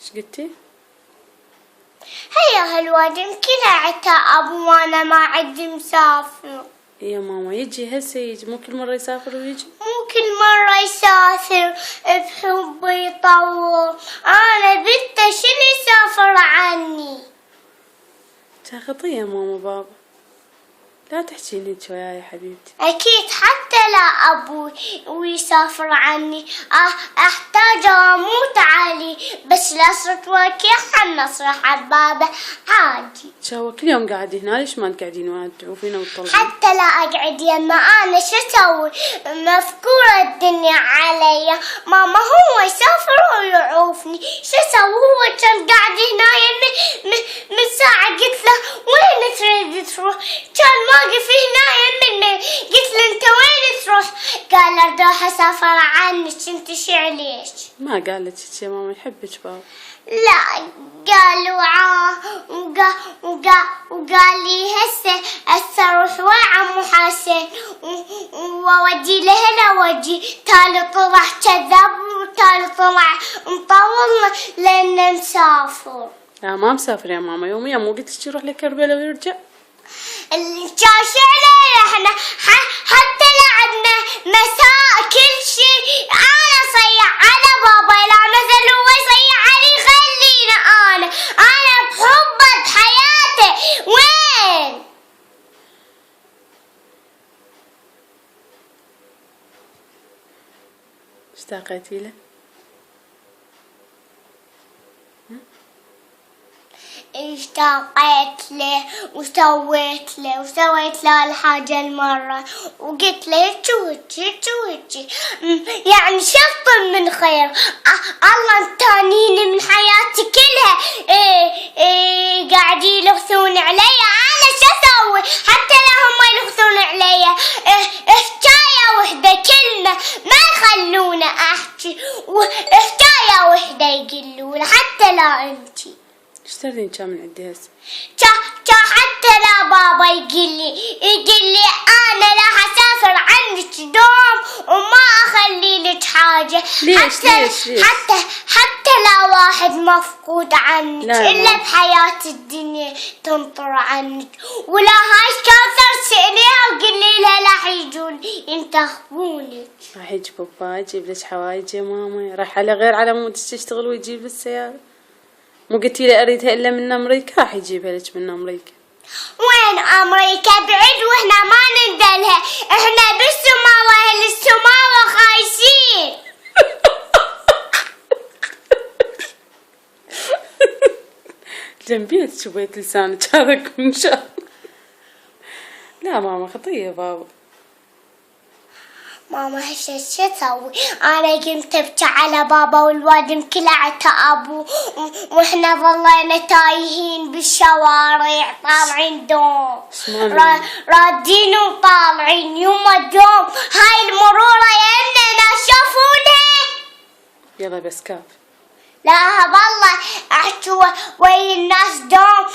ايش قلتي؟ هيا هالوادم كلها عتا أبو وأنا ما عندي مسافر. يا ماما يجي هسه يجي، مو كل مرة يسافر ويجي. مو كل مرة يسافر بحب يطول. أنا بنته شنو يسافر عني؟ تاخطيه يا ماما بابا، لا تحكين هيك وياي يا حبيبتي. أكيد حتى لا أبوي ويسافر عني أحتاج أموت عليه، بس لا صرت وكيحا نصر حبابة عادي. شاوة كل يوم قاعد هنا، ليش ما تقعدين وأنا تدعوا فينا وتطلعين؟ حتى لا أقعد يما أنا شو أسوي؟ مفكورة الدنيا علي. ماما هو يسافر ويعوفني، شو أسوي؟ هو كان قاعد هنا من ساعة. قلت له وين تريد تروح؟ كان واقف هنا يمي. قلت له أنت وين تروح؟ قال راح أسافر عنك. أنت شو عليك؟ ما قال لك هيك يا ماما، يحبك بابا. لا قالوا وقال لي هسه اروح ويا عمو حسن وودي له هنا وجي. تالي طلع كذاب وتالي طلع مطول لانه مسافر. لا ما مسافر يا ماما، يوميا مو قلت لك يروح لكربلاء ويرجع؟ الشاش علينا احنا حتى لعبنا مساء كل شيء. انا صيح على بابا، لا مثل هو يصيح علي. خلينا انا بحبه بحياته. وين اشتاقيتي له؟ اشتاقت له وسويت له الحاجة المرة وقلت له هيجي يعني شفط من خير. الله انتانيني من حياتي كلها. قاعدين يلغثون علي. انا شو اسوي؟ حتى لا هم يلغثون علي حكاية وحدة كلمة ما يخلونا احكي، وحكاية وحدة يقولون حتى لا انتي. ايش تردين كان من عندي هسه؟ حتى لا بابا يقول لي انا راح اسافر عندك دوم وما اخلي لك حاجه. ليش؟ حتى لا واحد مفقود عنك الا بحياه الدنيا تنطر عنك. ولا هاي كاثر سأليها وقولي لها راح يجون ينتخبونك. راح يجي بابا يجيب لك حوايج يا ماما، راح على غير على مود تشتغل ويجيب السيارة. مو قلتي لي اريدها الا من امريكا، راح يجيبها لك من امريكا. وين امريكا بعيد واحنا ما ندلها. احنا بالسماوة. اهل السماوة خايسين. جنبيت شوية لسانك هذا ان شاء الله. لا ماما خطية بابا. ماما هسه شو اسوي؟ انا قمت ابكي على بابا والوادم كله عتا ابو، واحنا ظلينا تايهين بالشوارع طالعين دوم. رادين وطالعين يما دوم. هاي المرورة يمنا شافونها. يلا بس كاف. لا والله احكي ويا الناس دوم.